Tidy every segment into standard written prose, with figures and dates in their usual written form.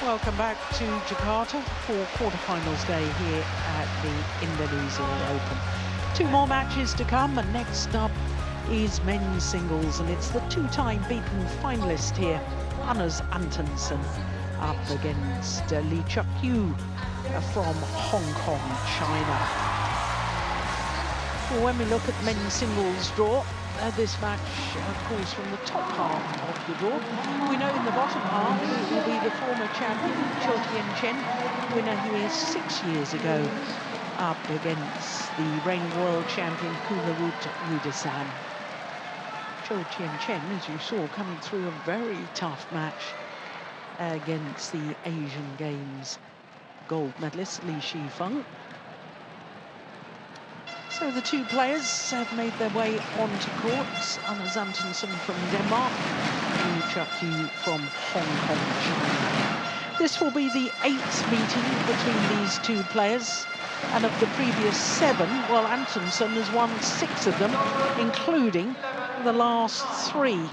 Welcome back to Jakarta for quarterfinals day here at the Indonesian Open. Two more matches to come, and next up is men's singles, and it's the two-time beaten finalist here, Antonsen, up against Cheuk Yiu from Hong Kong, China. Well, when we look at men's singles draw, this match, of course, from the top half of the draw. We know in the bottom half it will be the former champion, Cheuk winner here 6 years ago, up against the reigning world champion, Sudirman. Cheuk, as you saw, coming through a very tough match against the Asian Games gold medalist, Li Shifeng. So the two players have made their way onto courts. Antonsen from Denmark, Cheuk Yiu from Hong Kong, China. This will be the 8th meeting between these two players, and of the previous 7, well, Antonsen has won 6 of them, including the last 3.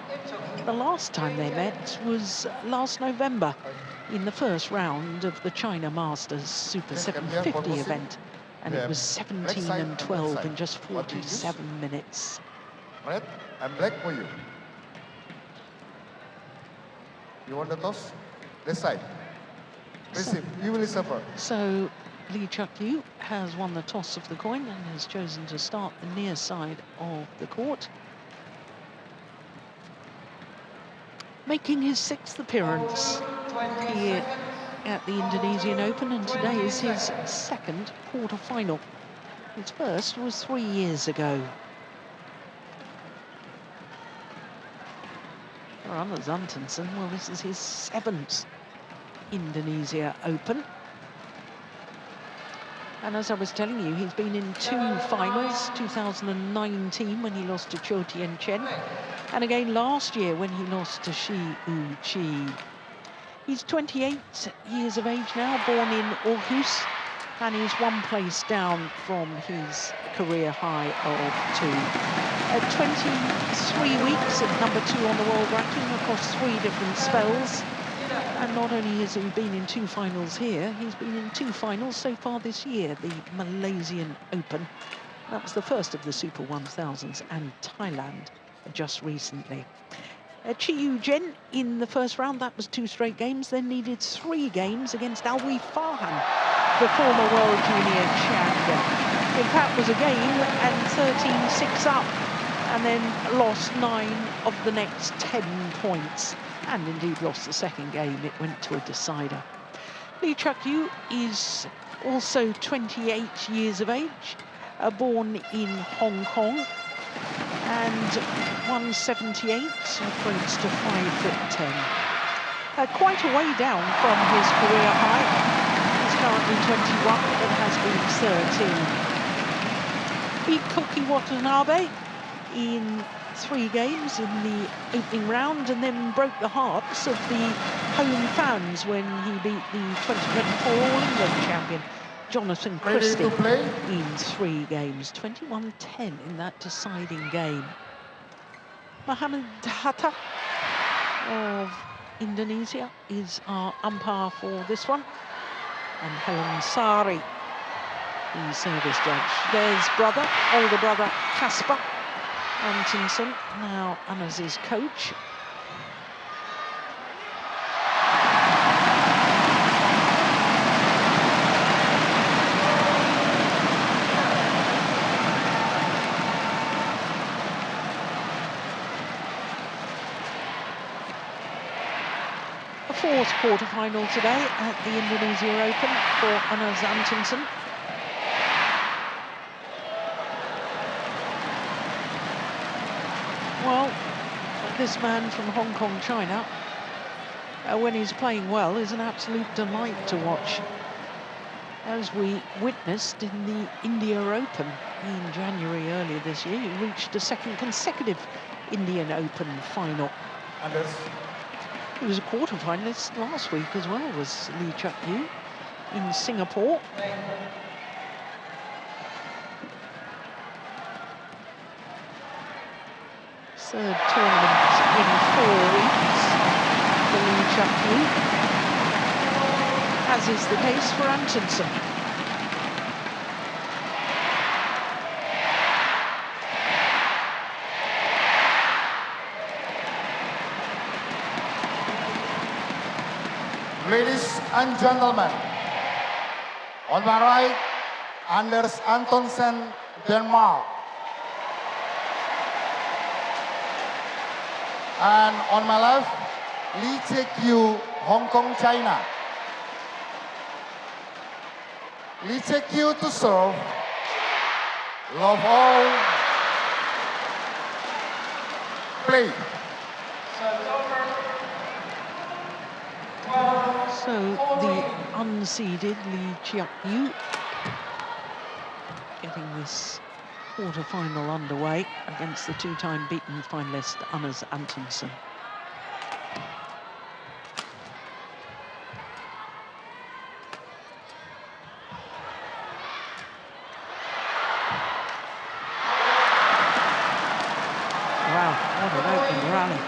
The last time they met was last November in the first round of the China Masters Super 750 event. And it was 17 and 12 in just 47 minutes. Red and black for you. You want the toss? This side. Receive. You will suffer. So Cheuk Yiu has won the toss of the coin and has chosen to start the near side of the court, making his 6th appearance here at the Indonesian Open, and today is his 2nd quarter-final. His first was 3 years ago. For Antonsen, well, this is his 7th Indonesia Open. And as I was telling you, he's been in 2 finals, 2019 when he lost to Cheuk Yiu, and again last year when he lost to Chi. He's 28 years of age now, born in Aarhus, and he's 1 place down from his career high of 2. At 23 weeks at number 2 on the world ranking across 3 different spells. And not only has he been in 2 finals here, he's been in 2 finals so far this year, the Malaysian Open. That was the first of the Super 1000s, and Thailand just recently. Cheuk Yiu in the first round, that was 2 straight games, then needed 3 games against Alwi Farhan, the former world junior champion. In fact, was a game and 13-6 up, and then lost 9 of the next 10 points, and indeed lost the 2nd game. It went to a decider. Cheuk Yiu is also 28 years of age, born in Hong Kong, and 178, equates to 5'10". Quite a way down from his career high. He's currently 21, but has been 13. Beat Koki Watanabe in 3 games in the opening round, and then broke the hearts of the home fans when he beat the 2024 All England champion, Jonathan Christie, in 3 games, 21-10 in that deciding game. Mohamed Hatta of Indonesia is our umpire for this one, and Helen Sari, the service judge. There's older brother Kasper Antonsen, now Anna's coach. The 4th quarter-final today at the Indonesia Open for Antonsen. Well, this man from Hong Kong, China, when he's playing well, is an absolute delight to watch. As we witnessed in the India Open in January earlier this year, he reached a 2nd consecutive Indian Open final. He was a quarter-finalist last week as well, was Cheuk Yiu in Singapore. Third tournament in 4 weeks for Cheuk Yiu. as is the case for Antonsen. Ladies and gentlemen, on my right, Anders Antonsen, Denmark. And on my left, Cheuk Yiu, Hong Kong, China. Cheuk Yiu to serve. Love all. Play. So the unseeded Cheuk Yiu getting this quarter-final underway against the two-time beaten finalist Anders Antonsen. Wow, what an opening rally.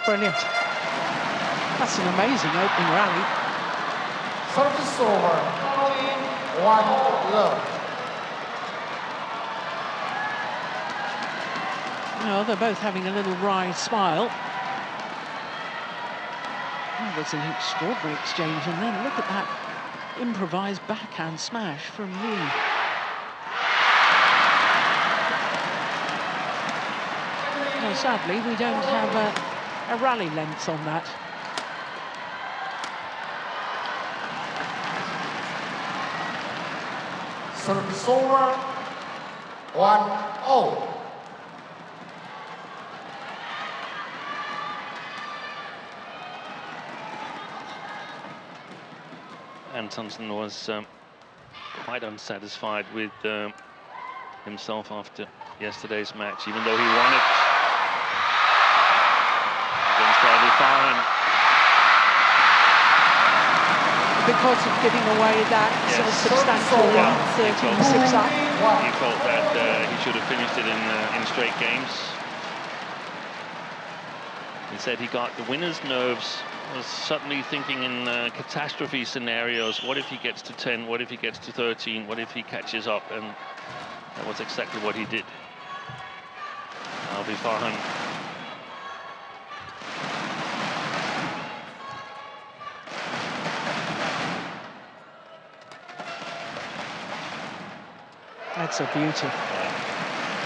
Brilliant. That's an amazing opening rally. Service over. 1-love. Well, they're both having a little wry smile. That was an extraordinary exchange, and then look at that improvised backhand smash from Yiu. Well, sadly, we don't have a rally length on that. Service over. 1-0. Antonsen was quite unsatisfied with himself after yesterday's match, even though he won it against Farhan. Because of giving away that sort of substantial lead, 13-6 up. He felt that he should have finished it in straight games. He said he got the winner's nerves, was suddenly thinking in catastrophe scenarios. What if he gets to 10? What if he gets to 13? What if he catches up? And that was exactly what he did. Albi Farhan. That's a beauty.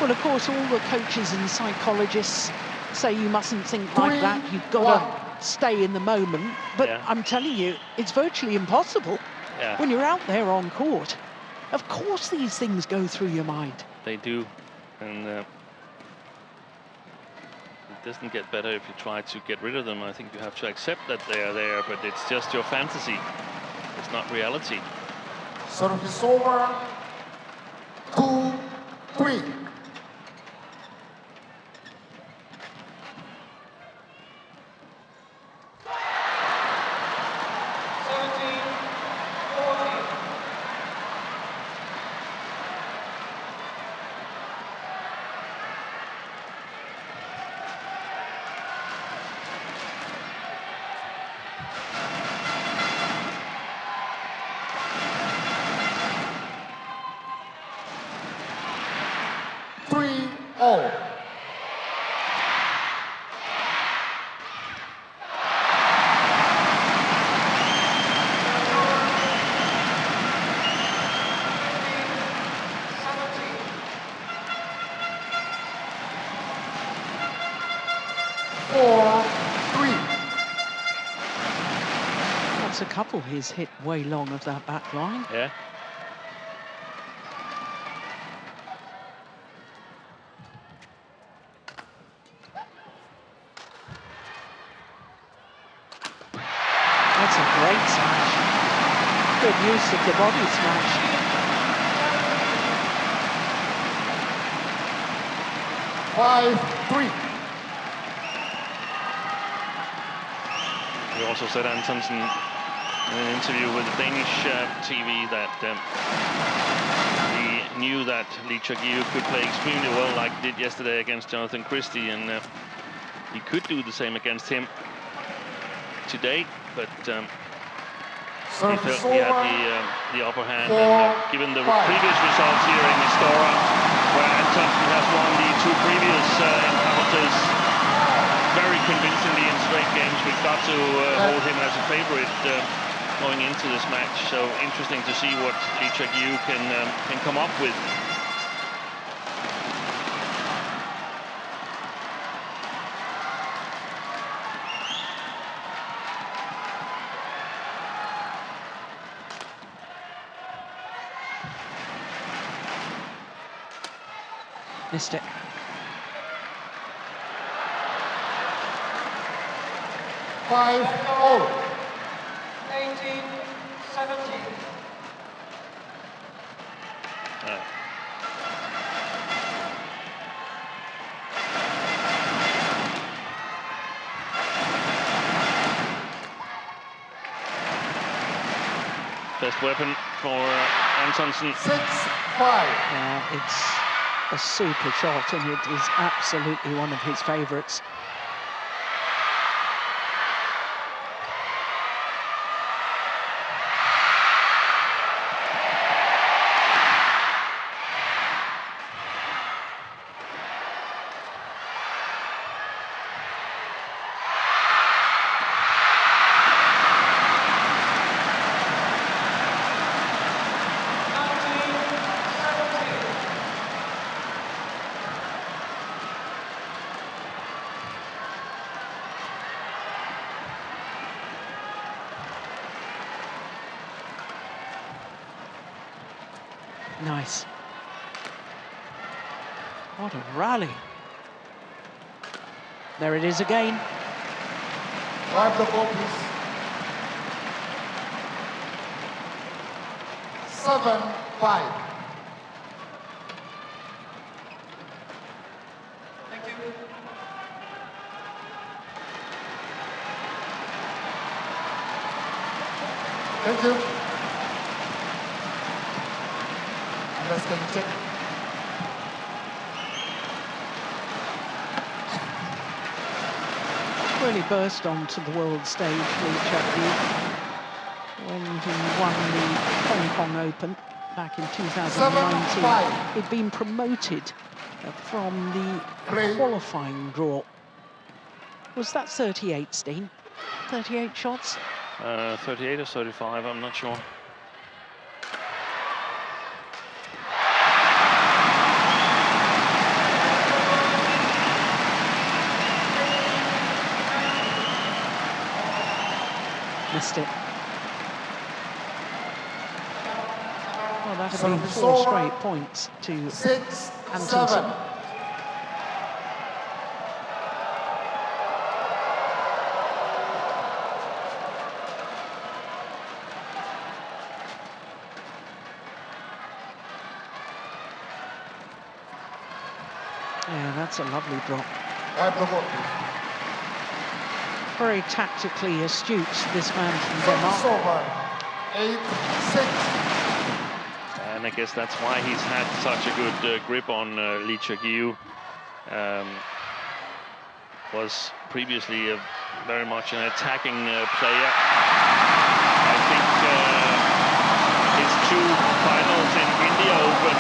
Well, of course, all the coaches and psychologists say you mustn't think like that. You've got to stay in the moment. But I'm telling you, it's virtually impossible when you're out there on court. Of course, these things go through your mind. They do. And it doesn't get better if you try to get rid of them. I think you have to accept that they are there, but it's just your fantasy. It's not reality. Service over. 2-3. A couple he's hit way long of that back line. Yeah. That's a great smash. Good use of the body smash. Five-3. We also said Antonsen in an interview with the Danish TV that he knew that Cheuk Yiu could play extremely well like he did yesterday against Jonathan Christie, and he could do the same against him today, but he felt he had the upper hand, and given the previous results here in Istora, where Antonsen has won the 2 previous encounters very convincingly in straight games, we've got to hold him as a favorite going into this match. So interesting to see what Cheuk Yiu can come up with. Missed it. Five all. 18-17. Best weapon for Antonsen. 6-5. It's a super shot, and it is absolutely one of his favourites. Nice. What a rally. There it is again. Drive the ball, please. 7-5. Thank you. Thank you. Let's go check. Really burst onto the world stage, Cheuk Yiu, when he won the Hong Kong Open back in 2019. 7-5. He'd been promoted from the qualifying draw. Was that 38, Steen? 38 shots? 38 or 35, I'm not sure. Missed it. Well, that had been 4 straight points to 6-7. Yeah, that's a lovely drop. Wipe the ball, please. Very tactically astute, this man from Denmark. Over. 8-6. And I guess that's why he's had such a good grip on Cheuk Yiu. Was previously very much an attacking player. I think his 2 finals in India Open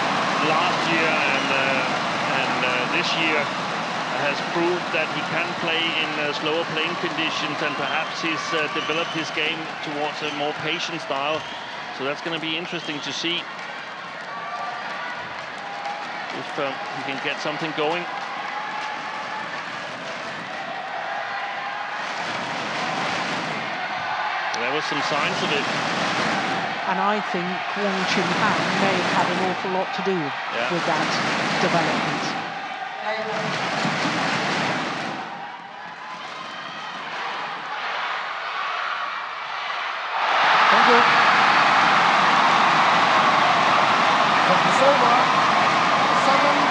last year and this year has proved that he can play in slower playing conditions, and perhaps he's developed his game towards a more patient style. So that's going to be interesting to see if he can get something going. There was some signs of it. And I think Wong Chun Han may have had an awful lot to do with that development. Thank you. Thank you so much. 7-8.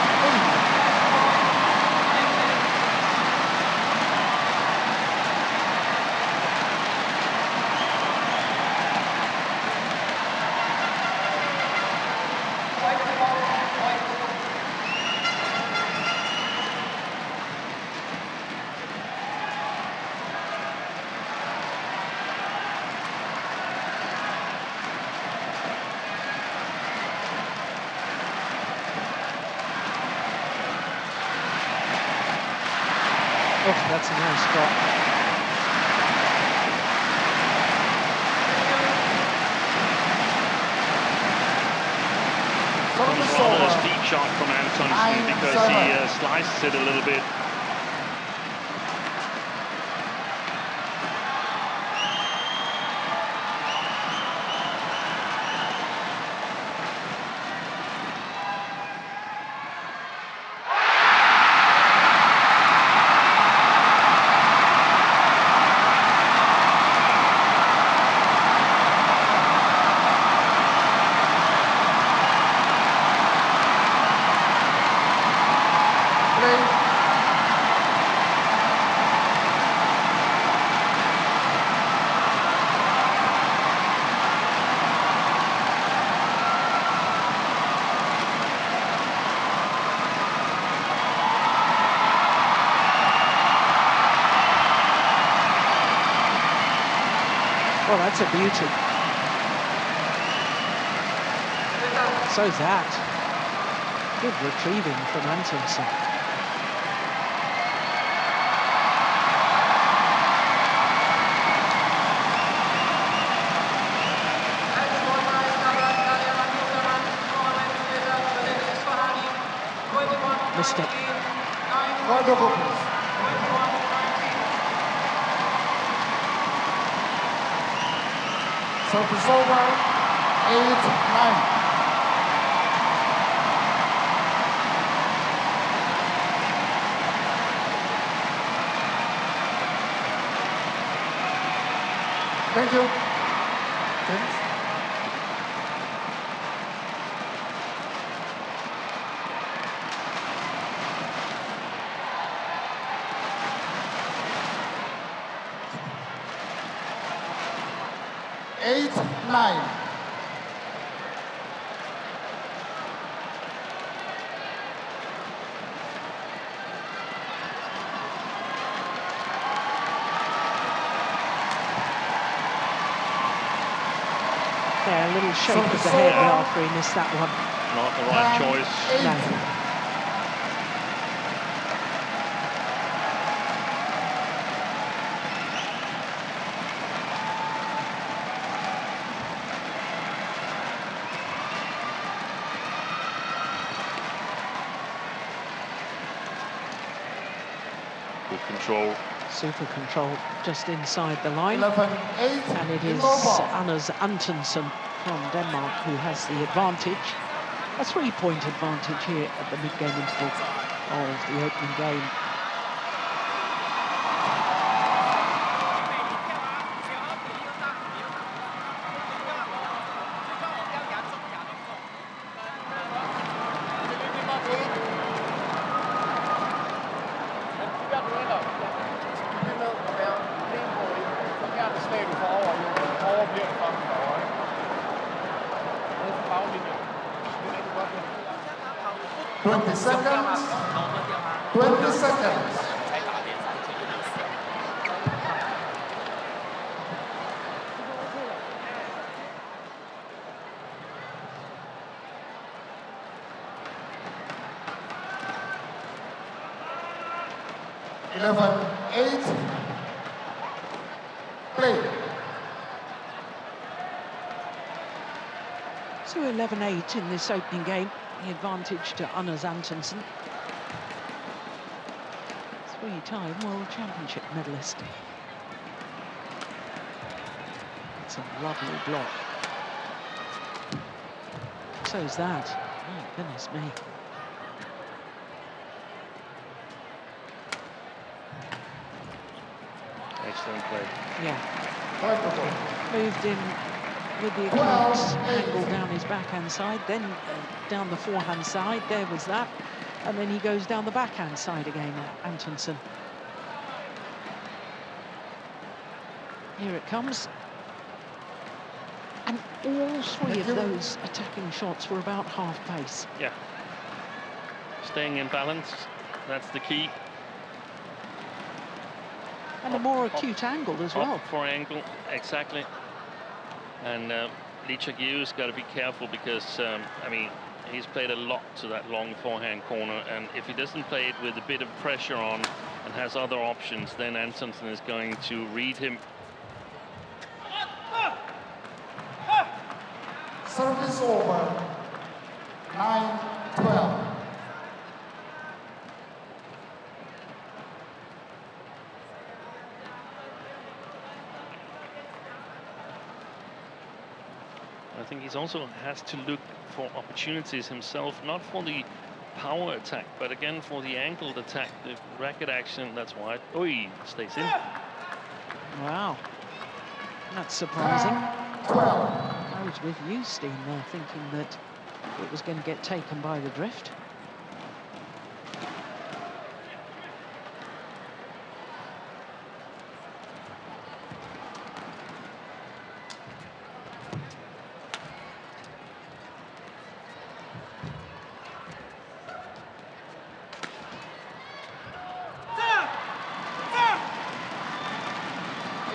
Oh, that's a nice drop. Rather a steep shot from Antonsen because he slices it a little bit. Well, that's a beauty. So's that. Good retrieving from Antonsen. Missed it. So it's over, 8-9. Thank you. Thanks. Eight, 9. Yeah, a little shake of the head after he missed that one. Not the right choice. No. Good control. Super control just inside the line. 11-8. And it is Anders Antonsen from Denmark who has the advantage. A 3-point advantage here at the mid-game interval of the opening game. Seconds. 20 seconds. Play. So 11-8 in this opening game. The advantage to Anders Antonsen. 3-time World Championship medalist. It's a lovely block. So's that. Oh, goodness me. Excellent play. Yeah. Moved in with the accounts angle down his backhand side, then down the forehand side. There was that. And then he goes down the backhand side again, Antonsen. Here it comes. And all three of those attacking shots were about half pace. Yeah. Staying in balance, that's the key. And a more acute angle as well. For angle, exactly. And Cheuk Yiu's got to be careful because, I mean, he's played a lot to that long forehand corner, and if he doesn't play it with a bit of pressure on and has other options, then Antonsen is going to read him. Service over. 9-12. I think he's also has to look for opportunities himself, not for the power attack, but again for the angled attack, the racket action. That's wide. Oh, he stays in. Wow, that's surprising. 12. I was with you, Steen, there, thinking that it was going to get taken by the drift.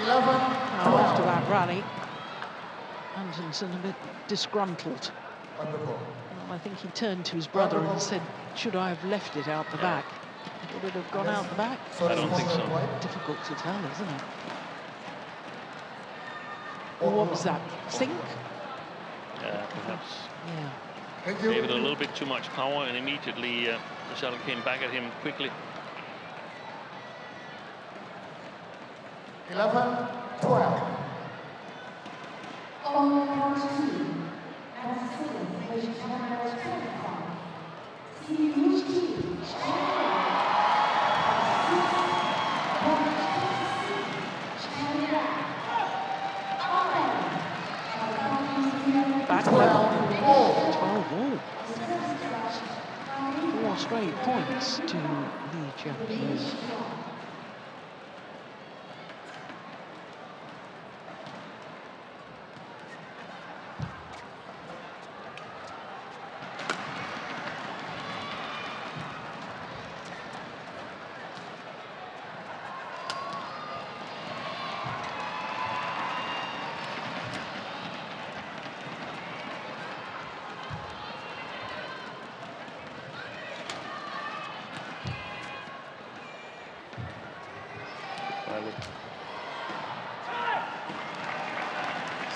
Now, after that rally, Antonsen a bit disgruntled. I think he turned to his brother and said, should I have left it out the back? Would it have gone out the back? I don't think so. Difficult to tell, isn't it? Or what was that? Think? Yeah, perhaps. Yeah. Gave it a little bit too much power, and immediately the shuttle came back at him quickly. 11-12. Back 12-all. 4 straight points to Cheuk Yiu.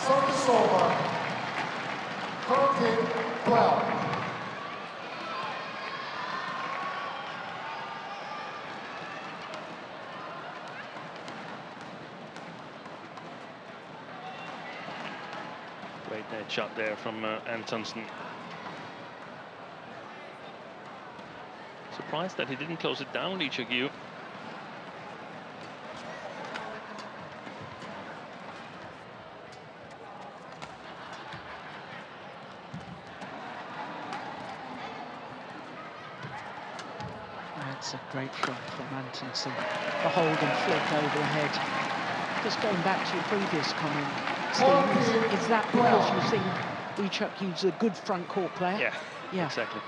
Service over. 13-12. Great net shot there from Antonsen. Surprised that he didn't close it down, Cheuk Yiu. That's a great shot from Antonsen. The hold and flick over the head. Just going back to your previous comment, Steve, is that because you think Cheuk Yiu's a good front court player? Yeah, exactly.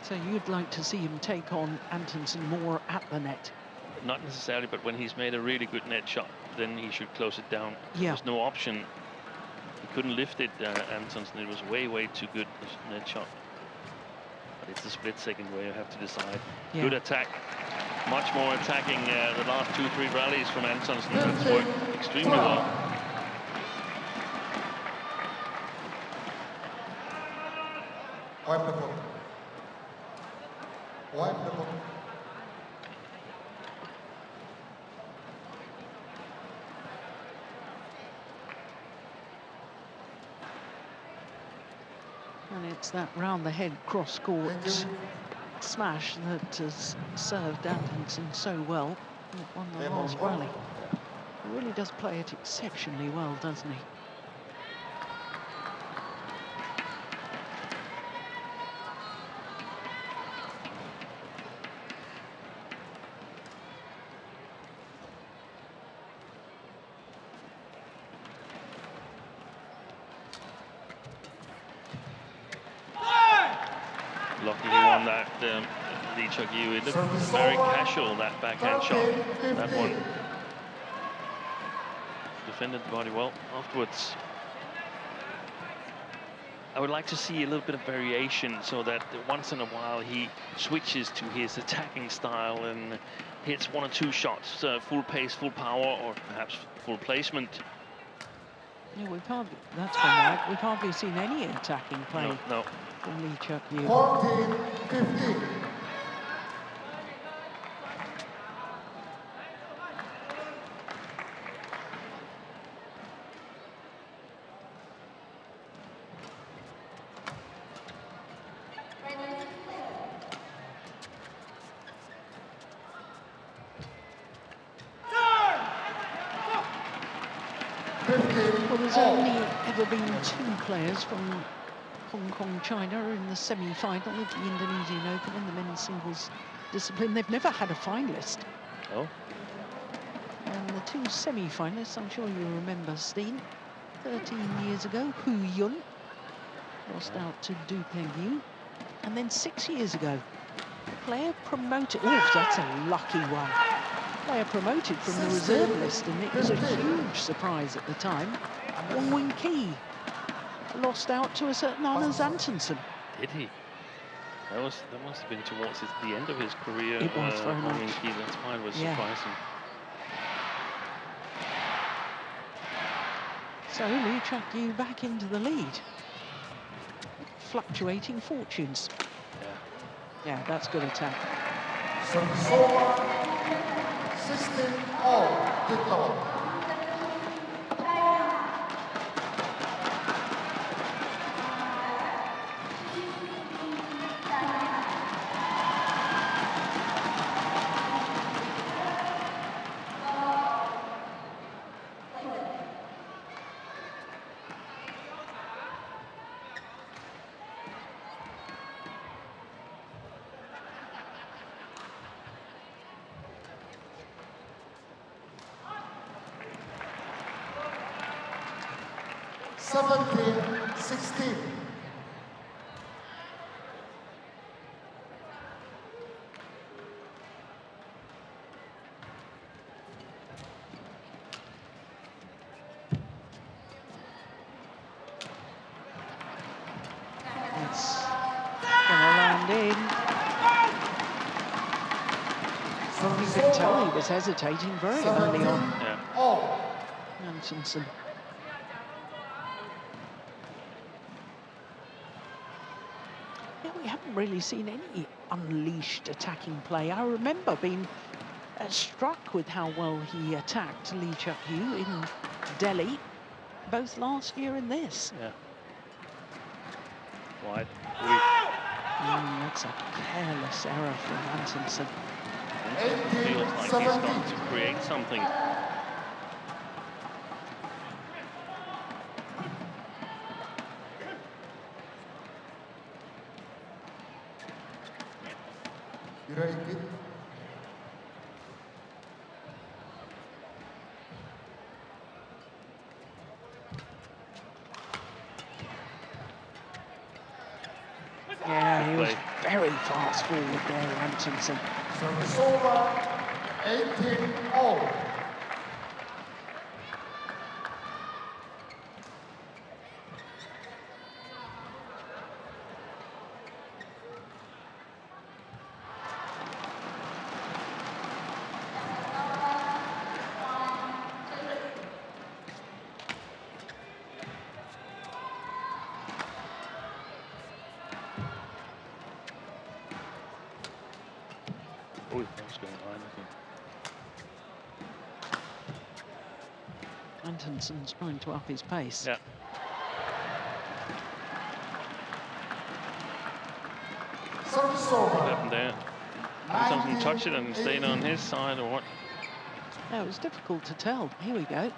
So you'd like to see him take on Antonsen more at the net? Not necessarily, but when he's made a really good net shot, then he should close it down. Yeah. There's no option. He couldn't lift it, Antonsen. It was way, way too good, this net shot. But it's a split second where you have to decide. Yeah. Good attack. Much more attacking the last 2-3 rallies from Antonsen. That's worked extremely well. Wipe the book. Wipe the book. And it's that round the head cross court smash that has served Antonsen so well. He won the last rally. He really does play it exceptionally well, doesn't he? Lucky he won that, Cheuk Yiu. It looked very casual, that backhand shot, that one. The defended the body well afterwards. I would like to see a little bit of variation so that once in a while he switches to his attacking style and hits 1 or 2 shots, full pace, full power, or perhaps full placement. Yeah, we can't. That's been right. We've hardly seen any attacking play No. from Lee Cheuk Yiu. 14-15. Well, there's only ever been 2 players from Hong Kong, China in the semi-final of the Indonesian Open in the men's singles discipline. They've never had a finalist. Oh. And the 2 semi-finalists, I'm sure you remember, Steen, 13 years ago, Hu Yun lost out to Du Pengyu. And then 6 years ago, player promoted, oh, that's a lucky one. Player promoted from the reserve list, and it was a huge surprise at the time. Wong Wing Ki lost out to a certain Anders Antonsen. Did he? That must have been towards the end of his career. It was very much. That's why it was surprising. So Lee Cheuk Yiu back into the lead. Fluctuating fortunes. Yeah, that's good attack. 16-all, good ball. It's gonna land in. You could tell he was hesitating very early on. Yeah. Antonsen. Yeah, we haven't really seen any unleashed attacking play. I remember being struck with how well he attacked Lee Cheuk Yiu in Delhi, both last year and this. Yeah. Wide. That's a careless error from Antonsen. Feels like he's got to create something. You ready, kid? Yeah, he was very fast forward there, Antonsen. Service over, 18-all. Oh, that was going on, I think. Antonsen's trying to up his pace. Yeah. What happened there? Antonsen touched it and stayed on his side, or what? No, it was difficult to tell. Here we go.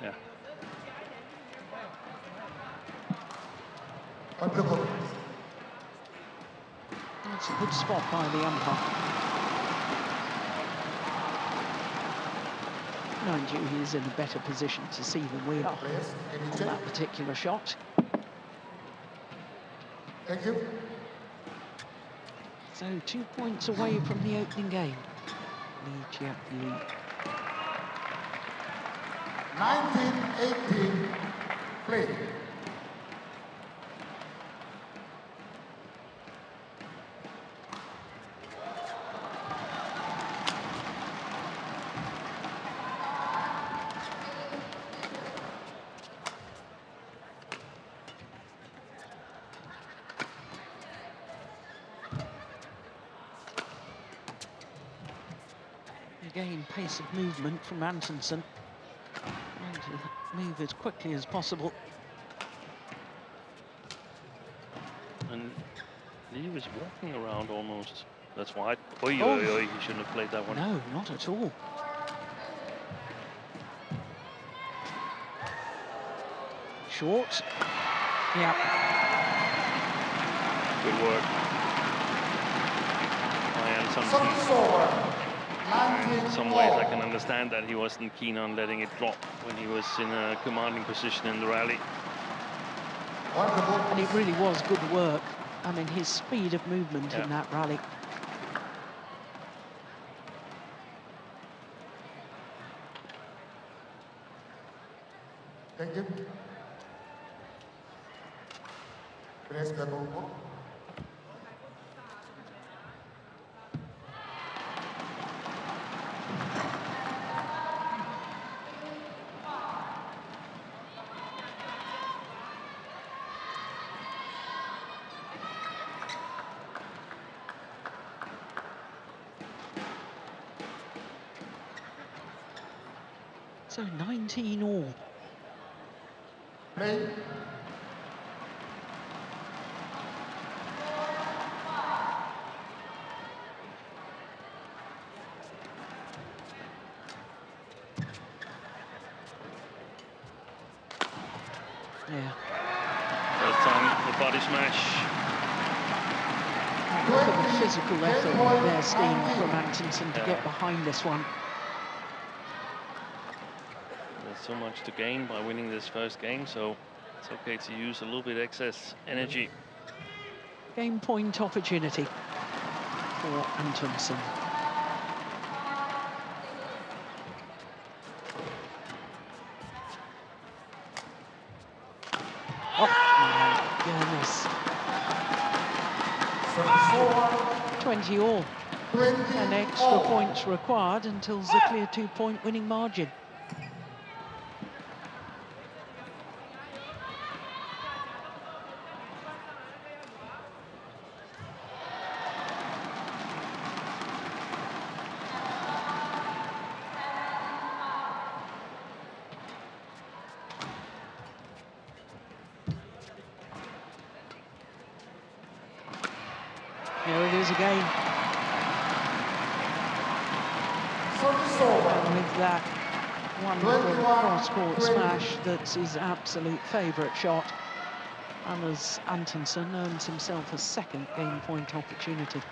Yeah. That's a good spot by the umpire. Mind you, he's in a better position to see than we are on that particular shot. Thank you. So 2 points away from the opening game. Lee Cheuk Yiu. 19-18, play. Again, pace of movement from Antonsen. Trying to move as quickly as possible. And he was walking around almost. That's wide. Oi, Oh. oi, oi, he shouldn't have played that one. No, not at all. Short. Yeah. Good work by Antonsen. Service over. In some ways, I can understand that he wasn't keen on letting it drop when he was in a commanding position in the rally. And it really was good work. I mean, his speed of movement in that rally. Thank you. Press back over. So 19 all. Play. Yeah. First time the body smash. Look at the physical effort there, Steen, from Antonsen to get behind this one. There's so much to gain by winning this first game, so it's okay to use a little bit excess energy. Game point opportunity for Antonsen. Oh my goodness. 20 all. 20 And extra all. points required until the clear 2-point winning margin. Here it is again. And with that wonderful cross-court smash, that's his absolute favourite shot. And as Antonsen earns himself a second game point opportunity.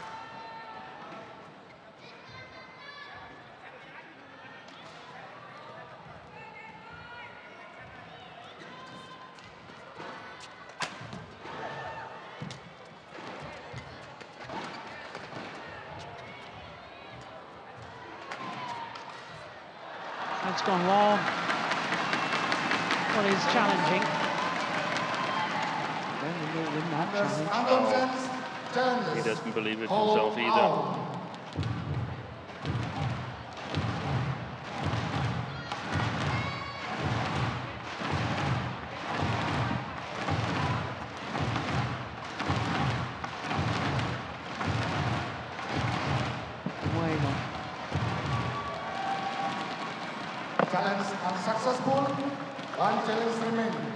It's gone long. Well, it's challenging. I don't think he'll win that challenge. He doesn't believe it himself either. Way long. Challenge unsuccessful. One challenge remaining.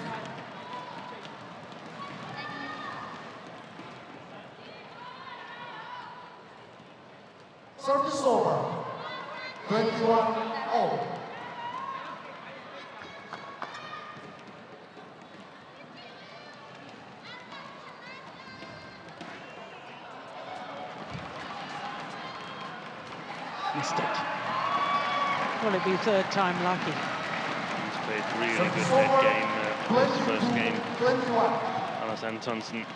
Service over. 21 all. Missed it. Will it be third time lucky? He's played really good net game in his first game. 21. Anders Antonsen.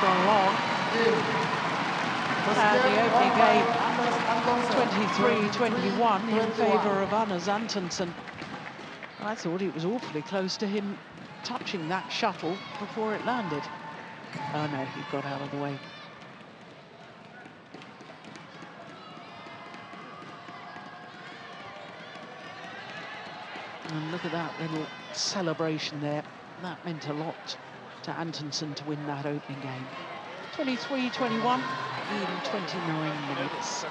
gone long. And the opening game, 23-21 in favour of Antonsen. I thought it was awfully close to him touching that shuttle before it landed. Oh no, he got out of the way. And look at that little celebration there. That meant a lot to Antonsen to win that opening game. 23-21 in 29 minutes.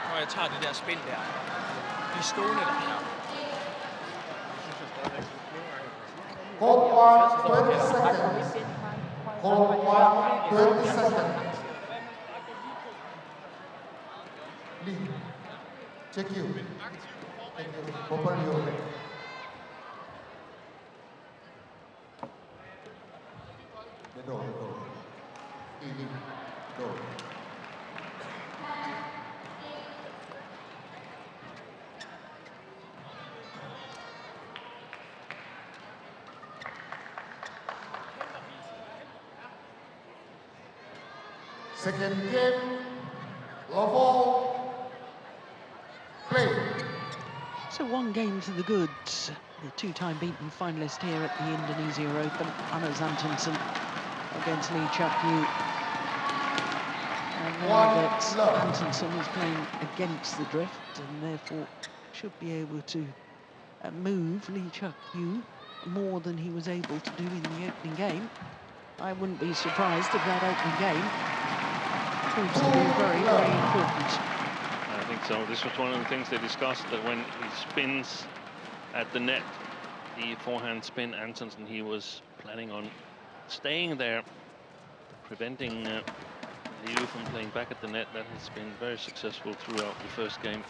Når jeg tager det der spil der. De stående der. Hold on 20 seconds. Hold on 20 seconds. Lee, Cheuk Yiu. Open your leg. The door. Door. Second game, level, play. So one game to the good. The two-time beaten finalist here at the Indonesia Open, Antonsen against Cheuk Yiu. And now that Antonsen is playing against the drift and therefore should be able to move Cheuk Yiu more than he was able to do in the opening game. I wouldn't be surprised if that opening game proves to be very, very important. I think so. This was one of the things they discussed, that when he spins at the net, the forehand spin, Antonsen, he was planning on staying there, preventing Yiu from playing back at the net. That has been very successful throughout the first game.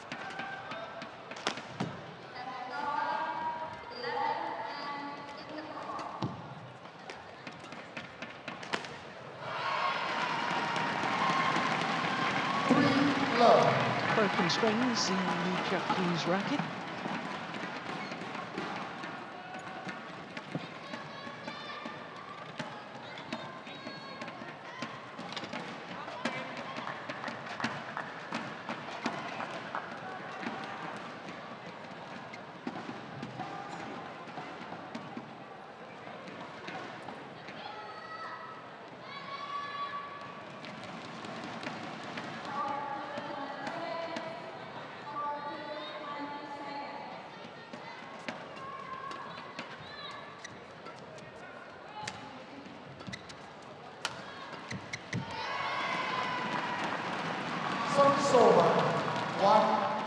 Broken strings in Cheuk Yiu's racket.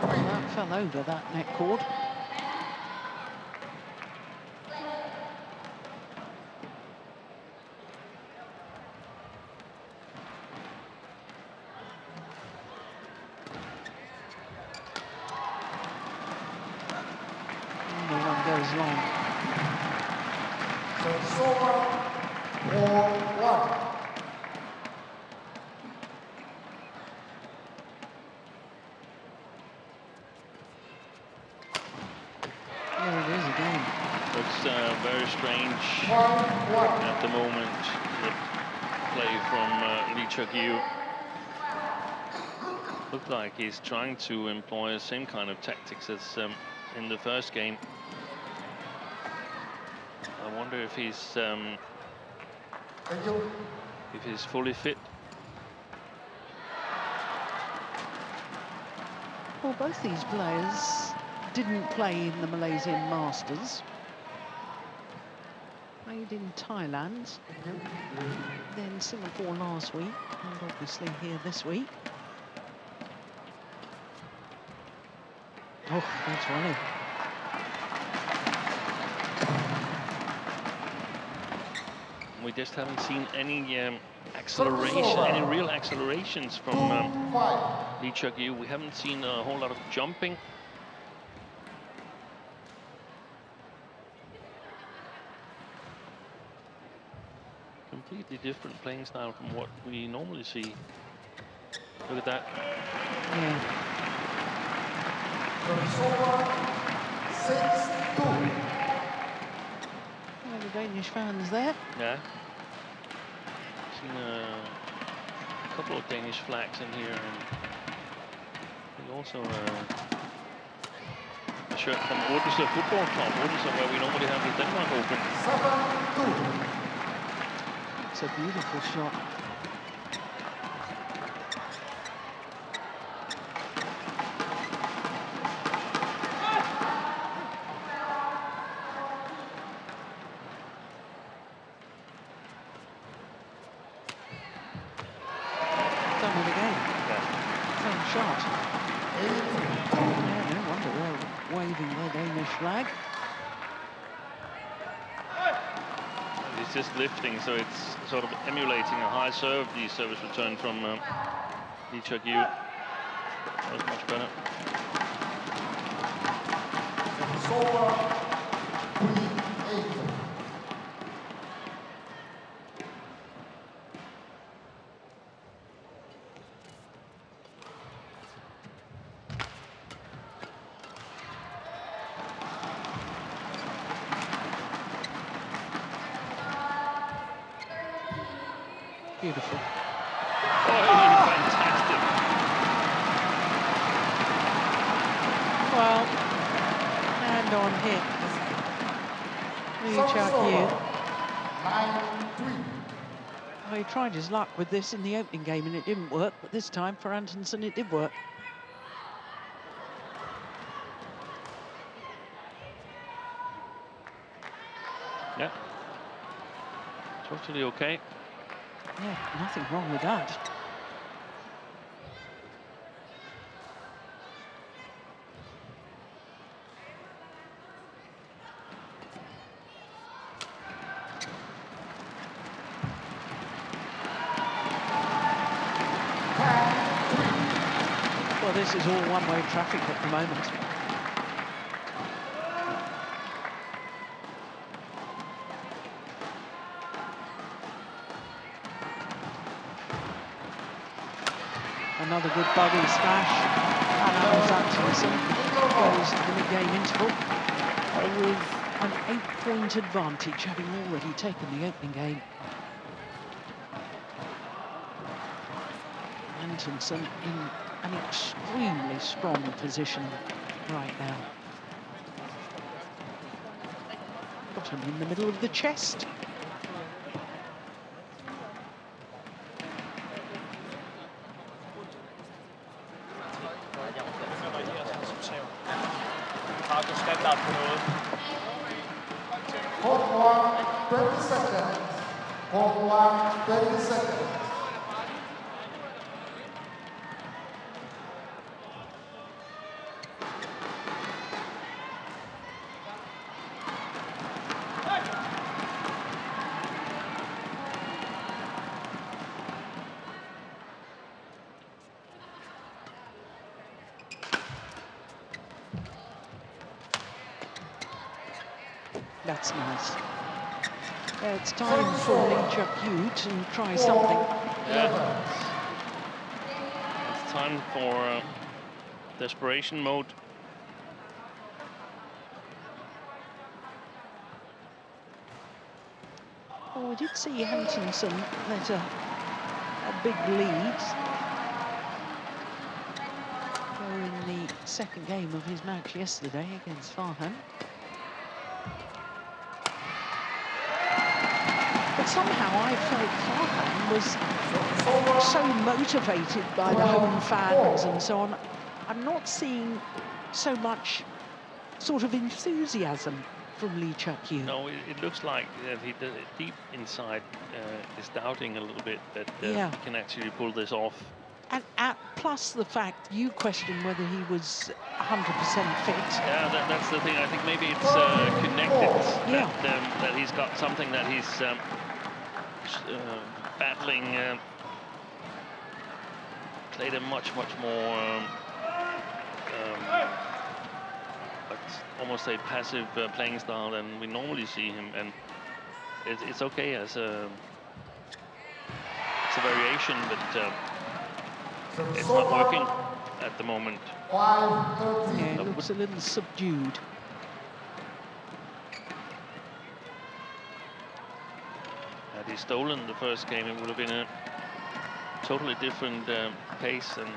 That fell over that net cord. The one goes long. So it's over 4-1. Very strange at the moment, the play from Cheuk Yiu. Looked like he's trying to employ the same kind of tactics as in the first game. I wonder if he's fully fit. Well, both these players didn't play in the Malaysian Masters. Played in Thailand, then Singapore last week, and obviously here this week. Oh, that's volley. We just haven't seen any acceleration, any real accelerations from Cheuk Yiu. We haven't seen a whole lot of jumping. Completely different playing style from what we normally see. Look at that. Yeah. 6-2. Well, the Danish fans there. Yeah. Seen a couple of Danish flags in here, and also a shirt from Odense Football Club. Odense, where we normally have the Denmark Open. 7-2. It's a beautiful shot. Done it again. Yeah. Same shot. Yeah, no wonder they're waving their Danish flag. It's just lifting, so it's sort of emulating a high serve, the service return from Cheuk Yiu. That was much better. Beautiful. Oh, fantastic. Well, hand on hit. Cheuk Yiu. 9-3. Well, he tried his luck with this in the opening game and it didn't work, but this time for Antonsen it did work. Yeah. Totally okay. Yeah, nothing wrong with that. Well, this is all one-way traffic at the moment. Another good buggy smash. And Antonsen goes to the mid-game interval with an 8-point advantage, having already taken the opening game. Antonsen in an extremely strong position right now. Got him in the middle of the chest. Hold on 20 seconds. Hold on 20 seconds. That's nice. It's time for Cheuk Yiu to try something. Yeah. It's time for desperation mode. Well, we did see Antonsen let a big lead in the second game of his match yesterday against Farhan. But somehow I felt Farhan was so motivated by the home fans and so on. I'm not seeing so much sort of enthusiasm from Lee Cheuk Yiu. No, it looks like he deep inside is doubting a little bit that Yeah. he can actually pull this off. And plus the fact you question whether he was 100% fit. Yeah, that's the thing. I think maybe it's connected. Yeah. That he's got something that he's battling. Played a much more almost a passive playing style than we normally see him, and it's okay as a variation, but it's not working at the moment. Yeah, it looks a little subdued. Had he stolen the first game, it would have been a totally different pace, and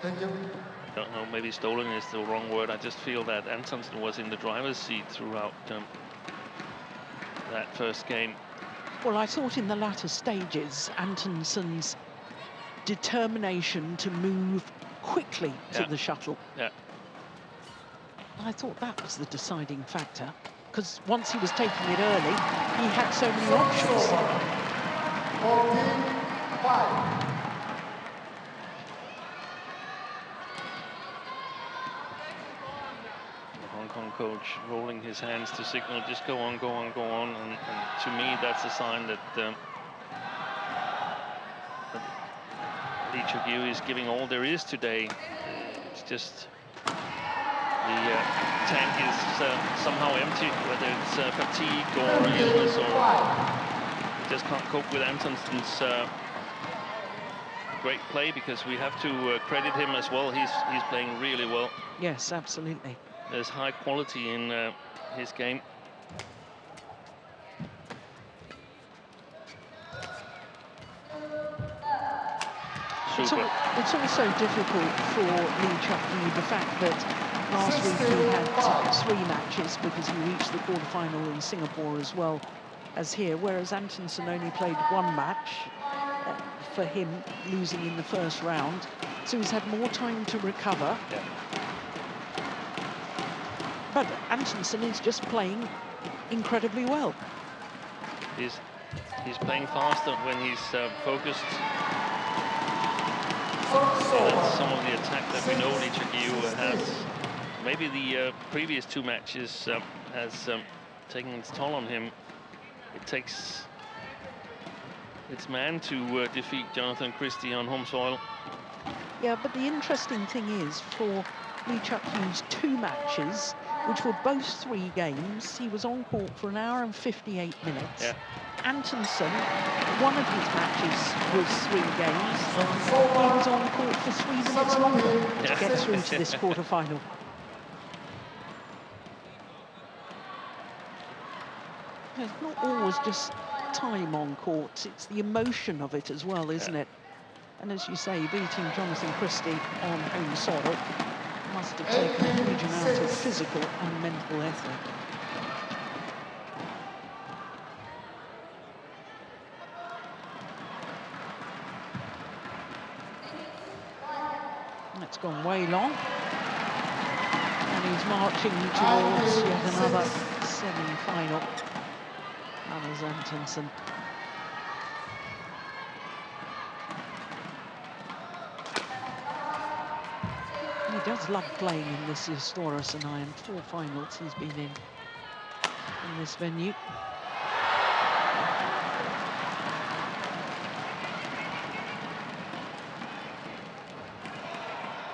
Thank you. I don't know, maybe stolen is the wrong word. I just feel that Antonsen was in the driver's seat throughout that first game. Well, I thought in the latter stages, Antonsen's determination to move quickly to the shuttle. Yeah. I thought that was the deciding factor, because once he was taking it early, he had so many options. 14-5. The Hong Kong coach rolling his hands to signal, just go on, go on, go on. And to me, that's a sign that Lee Cheuk Yiu is giving all there is today. It's just the tank is somehow empty, whether it's fatigue or illness, or he just can't cope with Antonsen's great play, because we have to credit him as well. He's playing really well. Yes, absolutely. There's high quality in his game. Super. It's also difficult for Lee Cheuk Yiu, the fact that last week he had 3 matches because he reached the quarterfinal in Singapore as well as here, whereas Antonsen only played 1 match for him, losing in the first round. So he's had more time to recover. Yeah. But Antonsen is just playing incredibly well. He's playing faster when he's focused. That's some of the attack that we know Lee Cheuk Yiu has. Maybe the previous 2 matches has taken its toll on him. It takes its man to defeat Jonathan Christie on home soil. Yeah, but the interesting thing is, for Lee Cheuk Yiu's 2 matches, which were both 3 games, he was on court for 1 hour and 58 minutes. Yeah. Antonsen, one of his matches was 3 games. He was on court for 3 minutes longer to get through to this quarterfinal. It's not always just time on court, it's the emotion of it as well, isn't it? And as you say, beating Jonathan Christie on home soil must have taken a huge amount of physical and mental effort. That's gone way long. And he's marching towards yet another semi-final. Hannes Antonsen. He does love playing in this Istora Senayan. 4 finals he's been in this venue.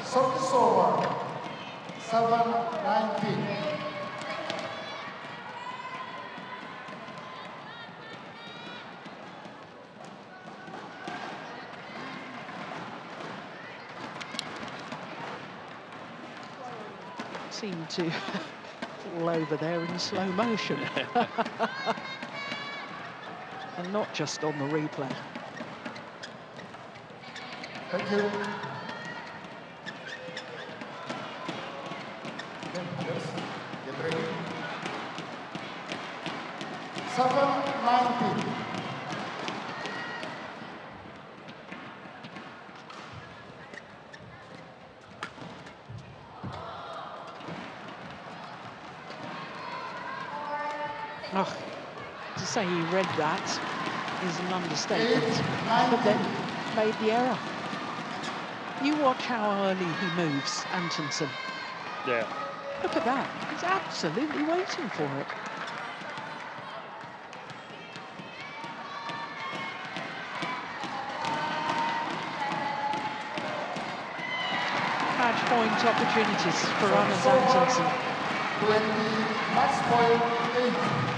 Service over. 7-19. Seemed to fall over there in slow motion. And not just on the replay. Thank you. Get ready. 7-19. Oh, to say he read that is an understatement, but then made the error. You watch how early he moves, Antonsen. Yeah. Look at that. He's absolutely waiting for it. Match point opportunities for Antonsen. 20, match point 8.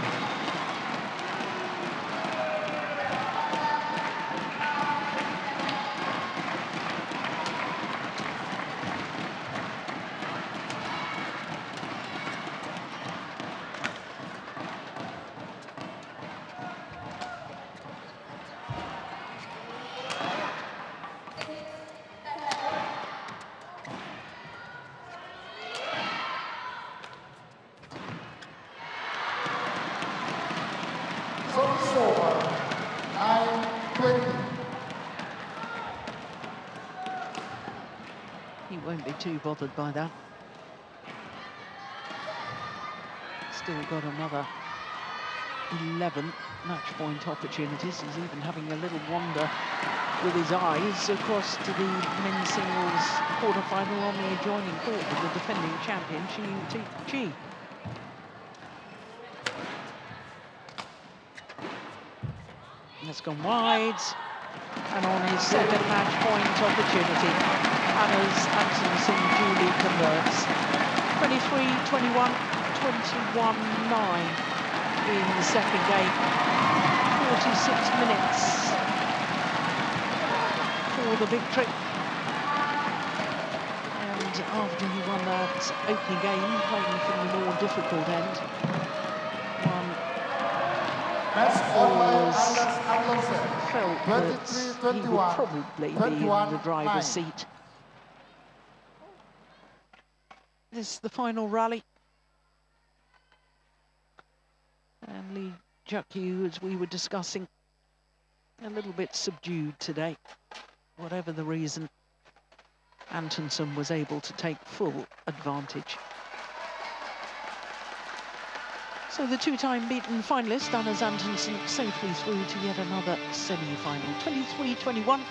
He won't be too bothered by that. Still got another 11 match point opportunities. He's even having a little wander with his eyes across to the men's singles quarterfinal on the adjoining court with the defending champion, Cheuk Yiu. That's gone wide, and on his second match point opportunity, Antonsen duly converts. 23-21, 21-9 in the second game. 46 minutes for the victory. And after he won that opening game, playing from the more difficult end, felt that he would probably be in the driver's seat. This is the final rally. And Cheuk Yiu, as we were discussing, a little bit subdued today. Whatever the reason, Antonsen was able to take full advantage. So the two-time beaten finalist, Antonsen, safely through to yet another semi-final. 23-21,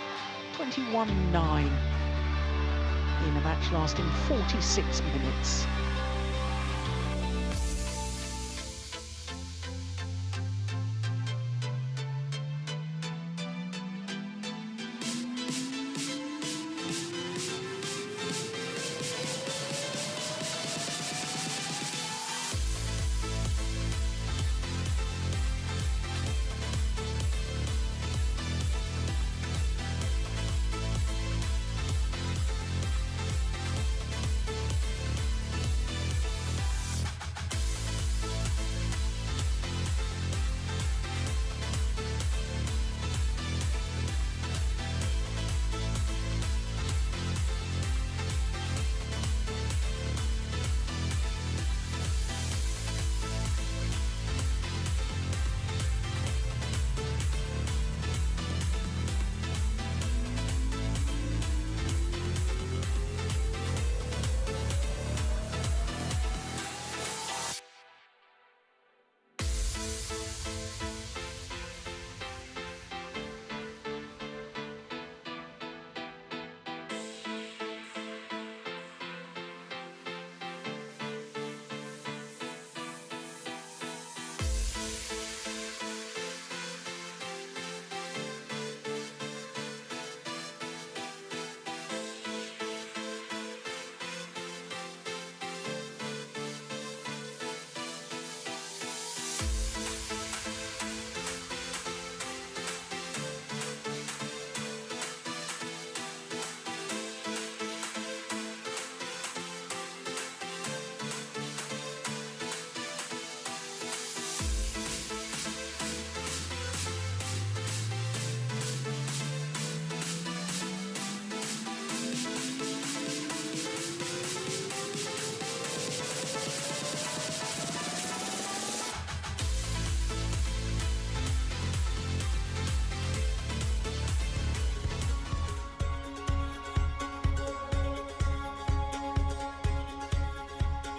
21-9 in a match lasting 46 minutes.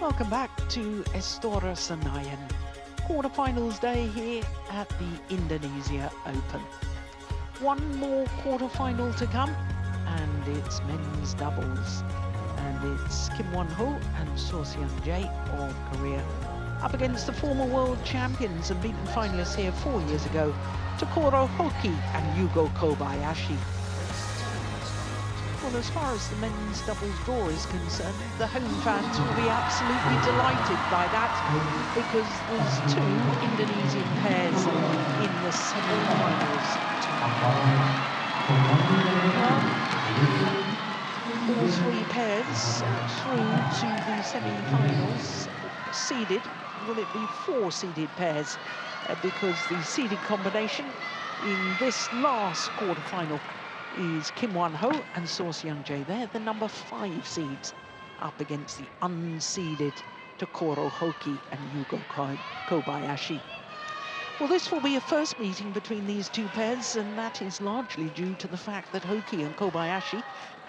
Welcome back to Istora Senayan. quarterfinals day here at the Indonesia Open. One more quarterfinal to come, and it's men's doubles. And it's Kim Won-ho and So Seung-jae of Korea up against the former world champions and beaten finalists here 4 years ago, Takuro Hoki and Yugo Kobayashi. Well, as far as the men's doubles draw is concerned, the home fans will be absolutely delighted by that, because there's 2 Indonesian pairs in the semi-finals. All 3 pairs through to the semi-finals seeded. Will it be 4 seeded pairs? Because the seeded combination in this last quarterfinal is Kim Won-ho and So Seung-jae. They're the number 5 seeds up against the unseeded Takuro Hoki and Yugo Kobayashi. Well, this will be a first meeting between these 2 pairs, and that is largely due to the fact that Hoki and Kobayashi have